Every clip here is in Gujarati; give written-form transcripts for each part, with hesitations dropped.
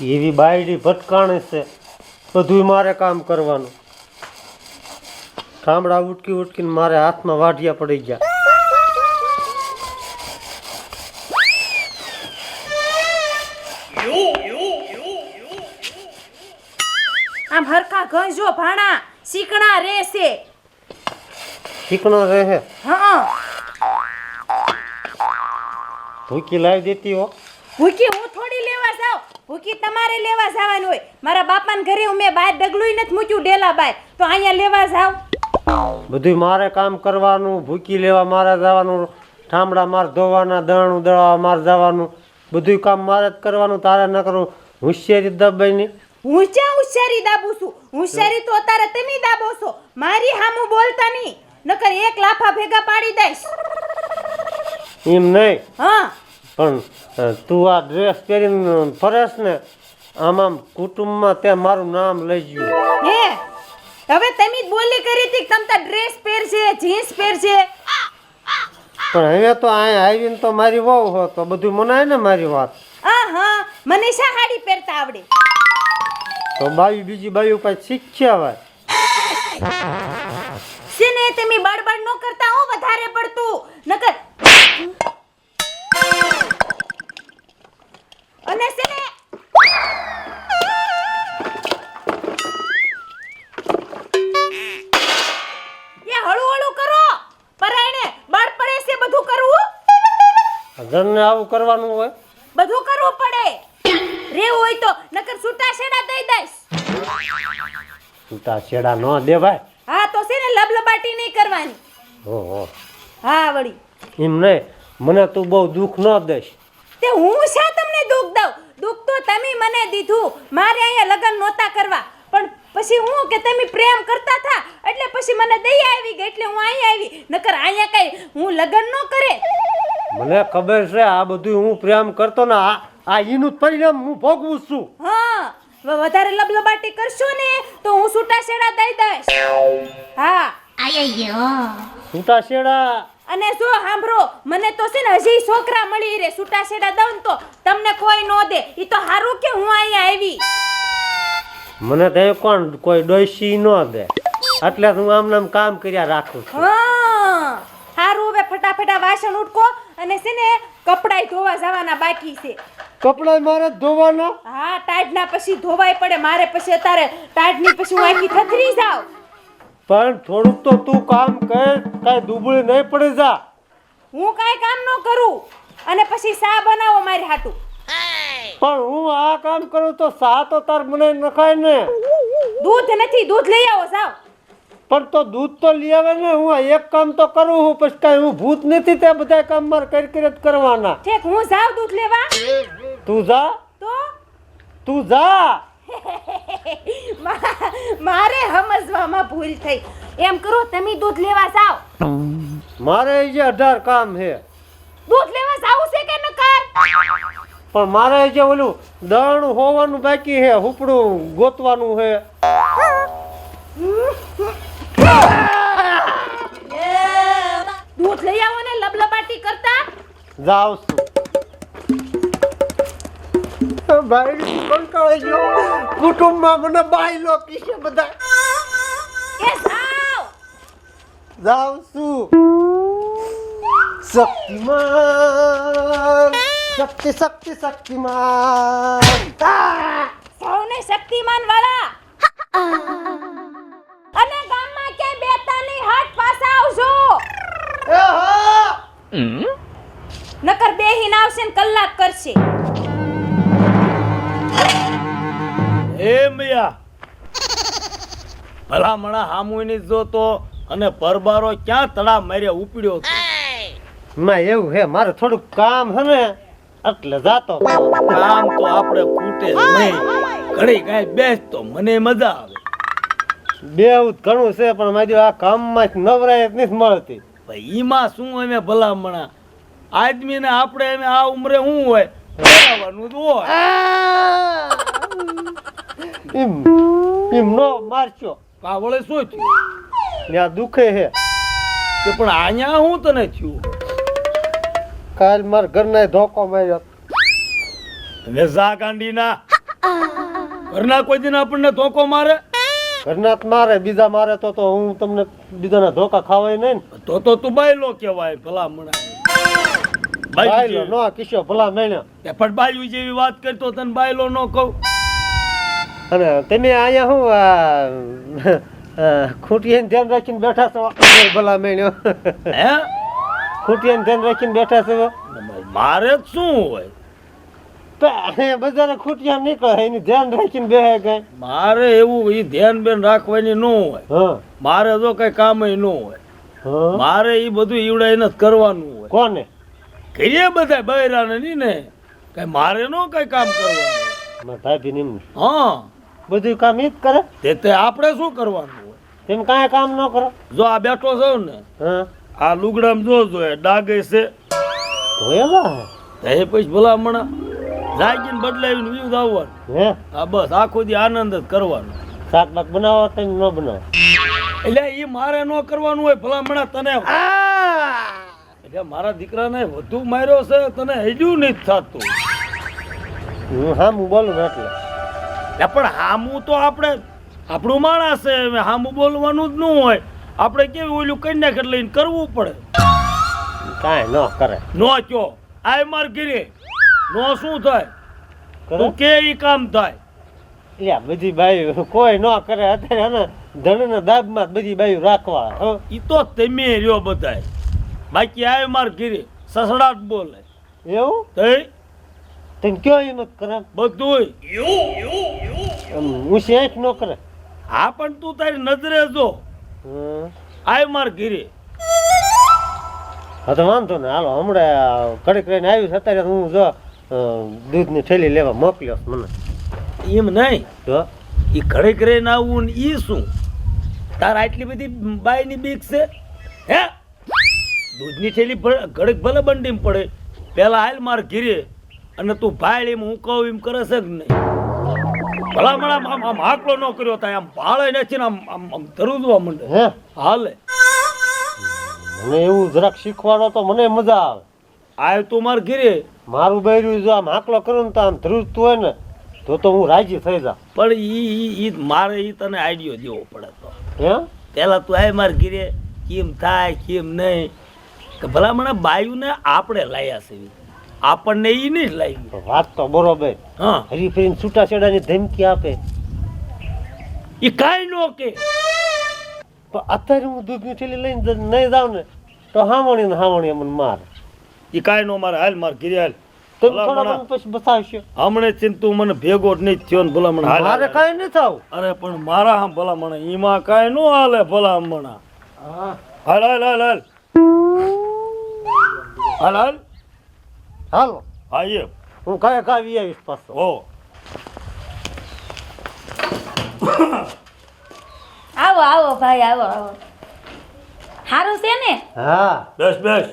એવી બાયડી ભટકાણે છે, બધું મારે કામ કરવાનું. ઠામડા ઉટકી ઉટકીને મારે હાથમાં વાઢિયા પડી ગયા. આમ હરખા ગંજો ભાણા શીકણા રહેશે. ચીકણો રહે. હા ભૂકી લાવી દેતી હો. ભૂકી હું થોડી લેવા જાઉં, ભૂકી તમારે લેવા જવાનું હોય. મારા બાપાને ઘરે મેં બહાર ડગલું નથી મૂક્યું ડેલા બાય, તો અહીંયા લેવા જાવ. બધું મારે કામ કરવાનું, ભૂકી લેવા મારે જવાનું, ઠામડા મારે ધોવાના, દળનું દળવા મારે જવાનું, બધું કામ મારે જ કરવાનું. તારે ન કરું હોશિયારી દબાઈની. હું ક્યાં હોશિયારી દાબું છું? હોશિયારી તો અત્યારે તમે દાબો છો, મારી હામું બોલતા નહીં, નકર એક લાફા ભેગા પાડી દઈશ. એમ નહીં, હા પણ તું આ ડ્રેસ પહેરીને ફરેશ ને, આમ કુટુંબમાં તે મારું નામ લઈ ગયું. હે હવે તમે જ બોલી કરી હતી કે તમ ડ્રેસ પહેરશે, જીન્સ પહેરશે. પણ હવે તો અહીંયા આવીને તો મારી વહુ હો, તો બધું મનાય ને મારી વાત. હા મને સાડી પહેરતા આવડે. તો બાયું બીજી બાયું કઈ શીખ્યા હોય. સિને તમે બડબડ ન કરતા હો વધારે પડતું, નકર અને સિને એ હળુ હળુ કરો, પરાયણે બળ પડે છે બધું કરવું. ઘરને આવું કરવાનું હોય. બધું કરવું પડે. રેવું હોય તો નકર છૂટા છેડા દઈ દઈશ. છૂટા છેડા ન દેવાય. હા તો છે ને લબલબાટી નહીં કરવાની. ઓહો, હા વળી એમ નહીં, મને તું બહુ દુઃખ ન દઈશ. તે હું શા તમને દુઃખ દઉં? દુઃખ તો તમે મને દીધું. મારે અહીંયા લગ્ન નહોતા કરવા, પણ પછી હું કે તમે પ્રેમ કરતા થા એટલે પછી મને દયા આવી ગઈ એટલે હું અહીંયા આવી. નકર અહીંયા કઈ હું લગ્ન ન કરે. મને ખબર છે આ બધું હું પ્રેમ કરતો ને, આ એનું જ પરિણામ હું ભોગવું છું. હા વધારે લબલબાટી કરશો ને તો હું છૂટા છેડા દઈ દઈશ. હા છૂટા છેડા. અને જો સાંભળો, મને તો છે ને હજી છોકરા મળી રે. છૂટા છેડા દઉં તો તમને કોઈ નો દે. ઈ તો હારું કે હું અહીંયા આવી. મને તો કોણ કોઈ ડોસી ન દે, એટલે હું આમ નામ કામ કર્યા રાખું છું. હા હારું, હવે ફટાફટા વાસણ ઉટકો અને છે ને કપડાય ધોવા જવાના બાકી છે. કપડા મારે જ ધોવાના. હા ટાઢના પછી ધોવાય પડે મારે. પછી અત્યારે ટાઢની પછી હું આખી થથરી જાઉં. પણ થોડુંક તો તું કામ કર, કાંઈ દુબળી નહીં પડી જા. હું કાંઈ કામ ન કરું અને પછી સા બનાવો મારી હાટું. પણ હું આ કામ કરું તો સા તો તાર મને નખાય ને. દૂધ નથી, દૂધ લઈ આવો જાવ. પણ તો દૂધ તો લઈ આવે ને. હું એક કામ તો કરું હું, પછી કાંઈ હું ભૂત નથી. તે બધા કામ મારે કરી જ કરવાના. ઠીક હું જાવ દૂધ લેવા. તું જા, તો તું જા. મારે સમજવામાં ભૂલ થઈ. એમ કરો તમે દૂધ લેવા જાવ. મારે જે 18 કામ છે. દૂધ લેવા જાવું છે કે નકર? પણ મારે જે ઓલું દળનું હોવાનું બાકી છે, હુપડું ગોતવાનું છે. દૂધ લઈ આવો ને લબલબાટી કરતા. જાવ છું. ભાઈ કંટાળી ગયો. કુટુંબમાં મને બાયલો કીશે બધા. એ જાવ. જાવ છું. શક્તિમાન, શક્તિમાન. સૌને શક્તિમાન વાળા. અને ગામમાં ક્યાંય બેતા નહીં, હાટ પાછા આવજો. નકર બેહીને આવશે ને કલાક કરશે. મિયા ભલામણા હામુની જોતો અને પરબારો ક્યાં તળા માર્યા ઉપડ્યો છે. માં એવું હે, મારે થોડુંક કામ છે ને એટલે જાતો. કામ તો આપણે ખૂટે જ નહીં. ઘડી કાંઈ બેસતો મને મજા આવે. બેવું ઘણું છે, પણ મારી આ કામમાં નવરાય જ નથી મળતી. ભાઈ ઈમાં શું અમે ભલામણા આદમીને આપણે એમ આ ઉંમરે શું હોય કરાવવાનું જ હોય. એમ નો મારશો. કાવળે શું થયું? ત્યાં દુખે હે. પણ અહીંયા હું તને થયું? કાલ મારા ઘરને ધોકો માર્યો. વેઝા ગાંડીના ઘરના કોઈ દિન આપણને ધોકો મારે ઘરના જ મારે બીજા મારે તો હું તમને બીજાના ધોકા ખાવાય નહીં ને. તો તું બાયલો કહેવાય ભલા મણા બાયલો નો કિસ્સો ભલા મેણ્યો. પણ બાયું જેવી વાત કરતો તને બાયલો ન કહું. અને તમે અહીંયા શું ખૂટિયાને ધ્યાન રાખીને બેઠા છો ભલા મેણ્યો. હે ખૂટિયાને ધ્યાન રાખીને બેઠા છો મારે જ શું હોય તો અહીંયા બધાને ખૂટિયા નીકળે એની ધ્યાન રાખીને બેહે કઈ. મારે એવું એ ધ્યાન બેન રાખવાની ન હોય. હા મારે જો કઈ કામ ન હોય. હા મારે એ બધું ઈવડાઈને જ કરવાનું હોય. કોને કરીએ બધા બૈરાને નહીં ને કઈ મારે ન કઈ કામ કરવાનું હોય. મારા ભાભી નિમ હા બધું કામ ઈ જ કરે. તે આપણે શું કરવાનું હોય. તેમ કાંઈ કામ ન કરો. જો આ બેઠો છો ને હા આ લુગડામાં જો ડાગે છે તો એવા એ પછી ભલા મણા જાગીને બદલાવીને વ્યૂ આવવાનું. હે હા બસ આખો દી આનંદ જ કરવાનો. શાક બાક બનાવો તો ન બનાવો. એટલે એ મારે ન કરવાનું હોય ભલા મણા તને એટલે મારા દીકરાને વધુ માર્યો છે તને હજુ નહીં થતું. હું હામું બોલું ને એટલે એટલે પણ હામું તો આપણે આપણું માણસ છે હવે હામું બોલવાનું જ ન હોય. આપણે કેવું ઓલું કન્યા ઘર લઈને કરવું પડે. કાંઈ ન કરે. નો કયો આય માર ઘીરે નો શું થાય કરે તું કે ઈ કામ થાય. એટલે બધી બાયું કોઈ ન કરે અત્યારે એને ધણીના દાબમાં જ બધી બાયું રાખવા. હો. ઈ તો તમે રહ્યો બધાય બાકી આય માર ઘીરે સસડાટ બોલે એવું તઈ તમે કયો હિંમત કરે બધુંય ઊંચી આંખ ન કરે. હા પણ તું તારી નજરે જો હમ. આય માર ઘીરે હા તો વાંધો ને હાલો હમણાં કડીક રહીને આવ્યું છે અત્યારે હું જો દૂધની થેલી લેવા મોકલ્યો છે મને. એમ નહીં તો ઈ ઘડીક રહીને આવવું ને ઈ શું તાર આટલી બધી બાયની બીક છે હે દૂધની થેલી ઘડીક ભલે બંડીમાં પડે પેલા હાલ માર ઘીરે અને તું ભાઈ એમ હું કહું એમ કરે છે કે નહીં ભલા મને આમ હાકલો ન કર્યો તા આમ ભાળે નથી ને આમ ધરુદવા માંડે હે હાલે મને એવું જરાક શીખવાડો તો મને મજા આવે. આય તું માર ઘીરે મારું બૈરું જો આમ હાકલો કરું ને તો આમ ધ્રુજતું હોય ને તો હું રાજી થઈ જાઉં. પણ ઈ મારે ઈ તને આઈડિયો દેવો પડે તો હે પેલા તું આય માર ઘીરે કેમ થાય કેમ નહીં કે ભલા મને બાયુને આપણે લાયા છે આપણને ઈ નહીં લાવી. વાત તો બરોબર. હા હરી ફરીને છૂટા છેડાની ધમકી આપે ઈ કાંઈ નો કે તો અત્યારે હું દૂધની થેલી લઈને નહીં જાઉં ને તો હાવણી મને મારે. ઈ કાંઈ નો મારે હાલ માર ઘીરે હાલ તમે ભલા થોડા મણા. મને પછી બતાવશો. હમણે થી તું મને ભેગો જ નહીં થયો ને ભલા મને હાલ મારે કાંઈ નહીં થવું. અરે પણ મારા આમ ભલા મને ઈમાં કાંઈ નો હાલે ભલા મણા હા હાલ હાલ હાલ હાલ હાલ હાલ હાલો આયે હું કાંઈ કાવી આવીશ પાછો. ઓ આવો આવો ભાઈ આવો આવો સારું છે ને હા બેસ બેસ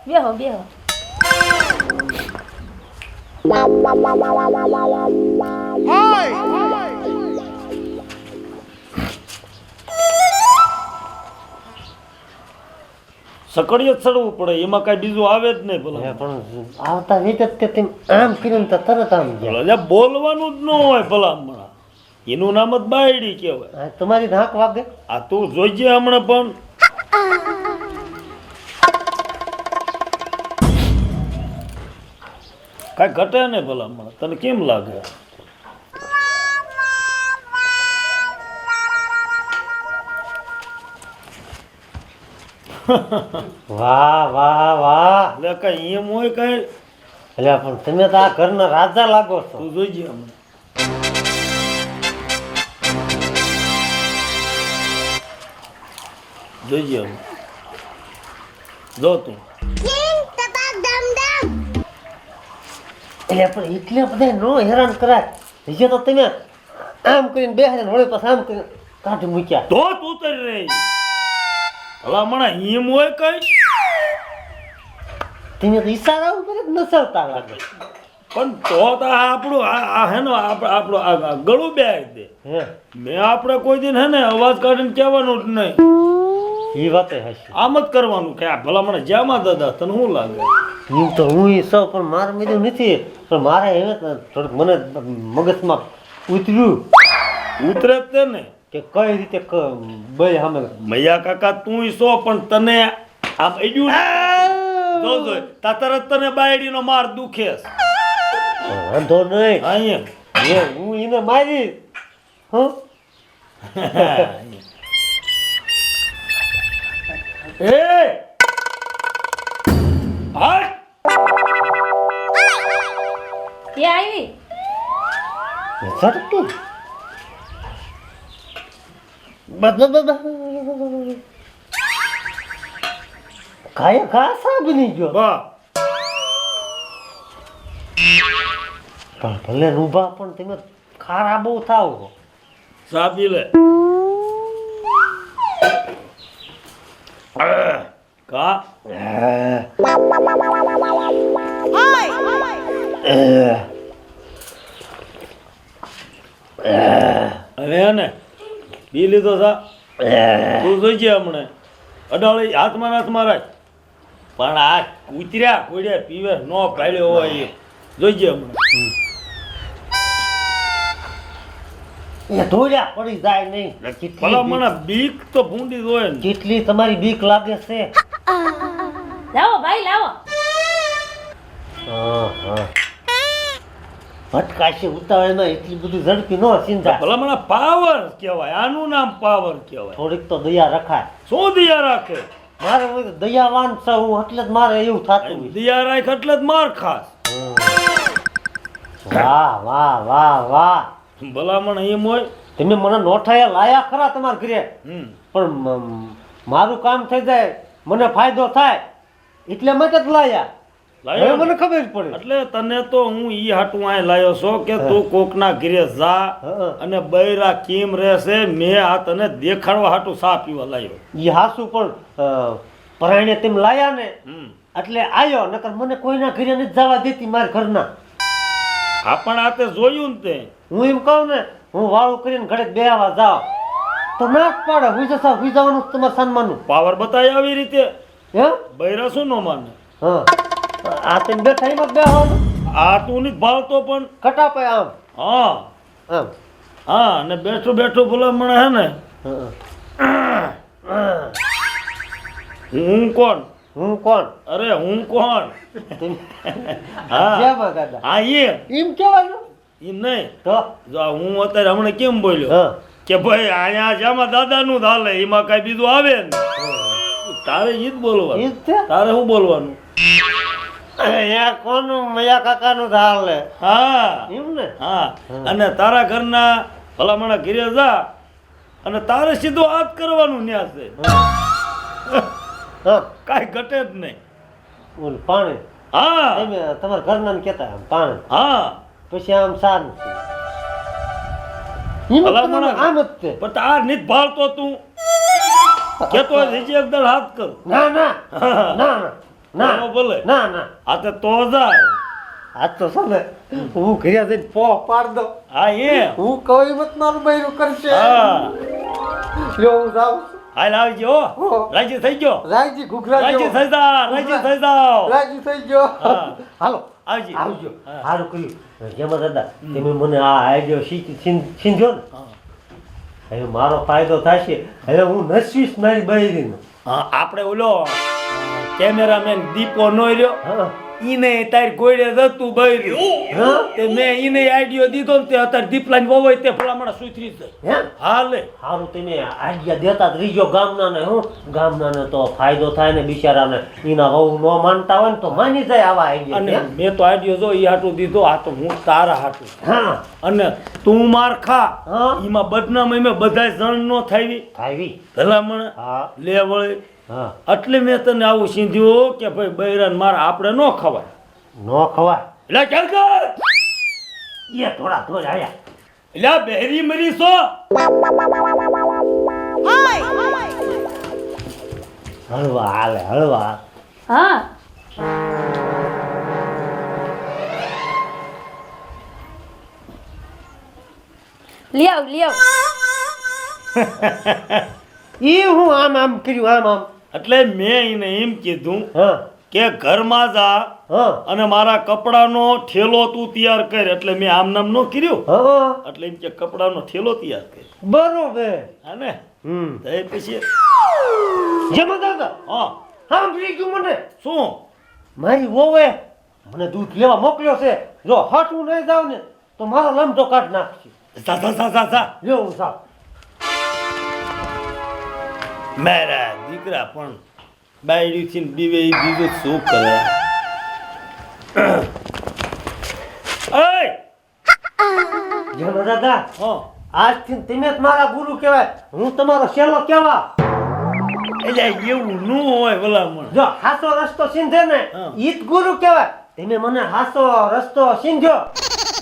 બેહો બેહો સકડીએ જ ચડવું પડે એમાં કાંઈ બીજું આવે જ નહીં ભલા હે, પણ આવતા રીતે જ તે તેમ આમ કરીને તો તરત આમ ગયા. ભલા બોલવાનું જ ન હોય ભલા હમણાં એનું નામ જ બાયડી કહેવાય. હા, તમારી ધાક વાગે. આ તું જોઈજે હમણાં પણ કાંઈ ઘટે ને ભલા હમણાં તને કેમ લાગે વાહ વાહ વાહ. એટલે કાંઈ એમ હોય કાંઈ એટલે પણ તમે તો આ ઘરના રાજા લાગો છો. તું જોઈજે હમણાં જોઈજે હમણાં જો તું એટલે પણ એટલે બધા નો હેરાન કરાય. બીજે તો તમે આમ કરીને બેસે ને વળી પાછા આમ કરીને કાઢી મૂક્યા. તો તું તરી રહી ભલા મણા એમ હોય કઈ તમે તો ઈશારા ઉપર જ નસરતા લાગે. પણ તો આપણું આ હે ને આપણું આ ગળું બેહાર દે હે મેં આપણે કોઈ દિન હે ને અવાજ કાઢીને કહેવાનું જ નહીં એ વાતે હશે. આમ જ કરવાનું કે આ ભલા મને જ્યામાં દાદા તને શું લાગે એમ તો હું સૌ પણ મારે બીજું નથી. પણ મારે હવે થોડુંક મને મગજમાં ઉતર્યું ઉતરે જ તે ને કે કઈ રીતે ભાઈ સામે મૈયા કાકા તું સો પણ તને આમ અડ્યું જોજો તરત તને બાયડીનો માર દુખે વાંધો નહીં અહીંયા હું એને મારીશ હં એ હટ એ આવી સરતું ખાય ઘાસા બની ગયો બા પણ ભલે રૂભા પણ તમે ખારા બહુ થાવ છો. સાબી લે કા હવે ને પી લીધો સા તું જોઈજે હમણે અડાળી હાથમાં હાથમાં રાખ પણ આ કૂતર્યા કોડ્યા પીવે નો પાડ્યો હોય એ જોઈજે હમણે એ ધોળ્યા પડી જાય નહીં. ભલા મને બીક તો ભૂંડી જ હોય ને કેટલી તમારી બીક લાગે છે. લાવો ભાઈ લાવો ભટકાશે ઉતાવળમાં એટલી બધું ઝડપી ન ચિંતા. ભલા મને પાવર કહેવાય આનું નામ પાવર કહેવાય થોડીક તો દયા રખાય. શું દિયા રાખે મારે હોય તો દયાવાન છે હું એટલે જ મારે એવું થતું હોય. દિયા રાખ એટલે જ માર ખાસ વાહ વાહ વાહ વાહ ભલામણ એમ હોય તમે મને નોઠાયા લાયા ખરા તમારા ઘરે પણ મારું કામ થઈ જાય મને ફાયદો થાય એટલે માટે જ લાયા. હવે મને ખબર પડે એટલે તને તો હું ઈ હાટું આ લાયો છો કે તું કોકના ઘરે જા અને બૈરા કેમ રહેશે મેં આ તને દેખાડવા હાટું સા પીવા લાયો. ઈ હાસુ પણ પરાયણે તેમ લાયા ને એટલે આયો નકર મને કોઈના ઘરે નથી જવા દેતી મારા ઘરના. આપણ આ તે જોયું ને તે હું એમ કહું ને હું વાળું કરીને ઘરે બેહવા જાવ તો ના જ પાડે હુઈ જશા હુઈ જવાનું તમારે સન્માનનું. પાવર બતાય આવી રીતે હે બૈરા શું ન માને હા આ તેમ બેઠા એમાં બેહવાનું આ તું નહીં ભાવતો પણ કટાપે આમ હા આમ હા અને બેઠું બેઠું ભલામણ હે ને હું કોણ હું કોણ અરે હું કોણ તેમ હા જેમાં દાદા હા એમ કહેવાનું એ નહીં તો જો હું અત્યારે હમણાં કેમ બોલ્યો હા કે ભાઈ અહીંયા જેમાં દાદાનું ચાલે એમાં કઈ બીજું આવે ને તારે ઈ જ ઈ બોલવાનું જ છે. તારે શું બોલવાનું અહીંયા કોનું મયા કાકાનું ધાર લે હા એમ ને હા અને તારા ઘરના ભલામણા ઘરે જા અને તારે સીધું હાથ કરવાનું ન્યા છે હા કાંઈ ઘટે જ નહીં ઓલું પાણી હા તમે તમારા ઘરના ને કહેતા આમ પાણી હા પછી આમ સારું એમ જ ભલામણ તમારે આમ જ છે. પણ તાર નીત ભાળતો તું કેતો હોય હજી એક દળ હાથ કર ના ના ના ના ના એનો ભલે ના ના આ તો જાય આ તો છે ને હું ઘરે જઈને પો પાડ દો હા એ હું કઈ મત મારું બૈરું કરશે હા લ્યો હું જાઉં છું. હાલ આવજો હો. રાજી થઈ ગયો રાજી ઘૂઘરા રાજી જેવો. થઈ જા રાજી થઈ જાવ રાજી થઈ ગયો હા. હાલો આવજી આવજો હા. સારું કર્યું જેમાં દાદા તમે મને આ આઈડિયો શીંજો ને હા. હવે મારો ફાયદો થશે. હવે હું નસીશ મારી બૈરીનો. હા, આપણે ઓલો કેમેરામેન દીપો નો રહ્યો હા ઈને તારી ગોળે જતું બૈર્યું હા તે મેં ઈને આઈડિયો દીધો ને તે અત્યારે દીપલાની વહુ હોય તે ભલામણ સુધરી જાય હે હાલે સારું તમે આઈડિયા દેતા જ રહીજો ગામનાને. હું ગામનાને તો ફાયદો થાય ને બિચારાને એના વહુ ન માનતા હોય ને તો માની જાય આવા અને આઈડિયા. મેં તો આઈડિયો જો ઈ હાટું દીધો આ તો હું તારા હાટું હા અને તું માર ખા હા એમાં બદનામ એમાં બધાય જણ નો થાવી થાવી ભલામણ હા લે વળી હા એટલે મેં તને આવું સીધ્યું કે ભાઈ બૈરાન મારે આપણે ન ખવાય નો ખવાય એટલે ચાલ કર એ થોડા થોડા આયા એટલે આ બેરી મરી છો હળવા હાલે હળવા. હા લ્યાવ લ્યાવ ઈ હું આમ આમ કર્યું આમ આમ. એટલે મેં એને એમ કીધું હા કે ઘરમાં જા હા અને મારા કપડાનો ઠેલો તું તૈયાર કર. એટલે મેં આમ નામ નો કર્યું, હા એટલે એમ કે કપડાનો ઠેલો તૈયાર કર. બરોબર હા ને? હમ તો એ પછી જેમાં દાદા હા સાંભળી ગયું મને શું? મારી વોવે મને દૂધ લેવા મોકલ્યો છે. જો હટું નહીં જાવ ને તો મારો લમટો કાઢ નાખશે. જા જા જા જા જા. લ્યો હું સાવ મારા દીકરા પણ બાયડીથી બીવે ઈ બીજું શું કરે? ઓય જેમાં દાદા હા આજથી તમે જ મારા ગુરુ કહેવાય, હું તમારો શેલો કેવા. એટલે એવું ન હોય ભલામણ. જો હાસો રસ્તો સીંધે ને હા. ઈ જ ગુરુ કહેવાય. તમે મને હાસો રસ્તો સીંધ્યો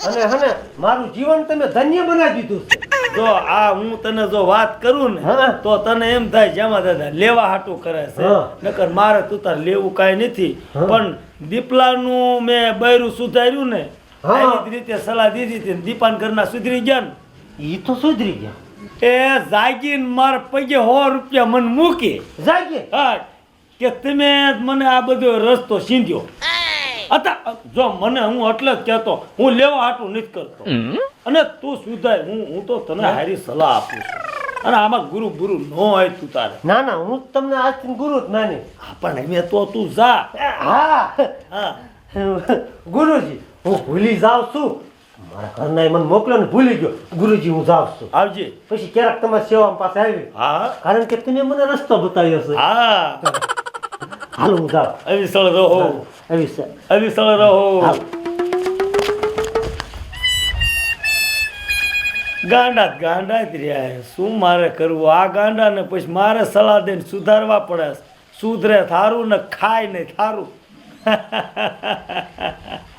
અને હને મારું જીવન તમે ધન્ય બનાવી દીધું છે. જો આ હું તને જો વાત કરું ને હા. તો તને એમ થાય જેમાં દાદા લેવા હાટું કરે છે. હા. નકર મારે તું તાર લેવું કાંઈ નથી. હા. પણ દીપલાનું મેં બૈરું સુધાર્યું ને હા. એની જ રીતે સલાહ દીધી હતી. દીપાન ઘરના સુધરી ગયા ને ઈ તો સુધરી ગયા. એ જાગીને મારા પગે 100 રૂપિયા મને મૂકી. જાગે હા કે તમે મને આ બધો રસ્તો સીંધ્યો. હતા જો મને હું એટલે જ કહેતો, હું લેવા હાટું નથી કરતો. અને તું સુધાય, હું તો તને હારી સલાહ આપું છું. અને આમાં ગુરુ ગુરુ ન હોય તું તારે. ના ના હું જ તમને આજથી ગુરુ જ માની. હા, પણ હવે તો તું જા. હા હા ગુરુજી હું ભૂલી જાઉં છું. મારા ઘરના મને મોકલ્યો ને ભૂલી ગયો. ગુરુજી હું જાઉં છું. આવજે. પછી ક્યારેક તમારી સેવામાં પાસે આવી, હા કારણ કે તમે મને રસ્તો બતાવ્યો છે. હા હાલો હું જાઉં. અવિસળ રહો, આવી છે. અવિસળ રહો. હાલો. ગાંડા જ રહ્યા છે. શું મારે કરવું આ ગાંડા ને? પછી મારે સલાહ દઈને સુધારવા પડે. સુધરે થારું ને ખાય ને થારું.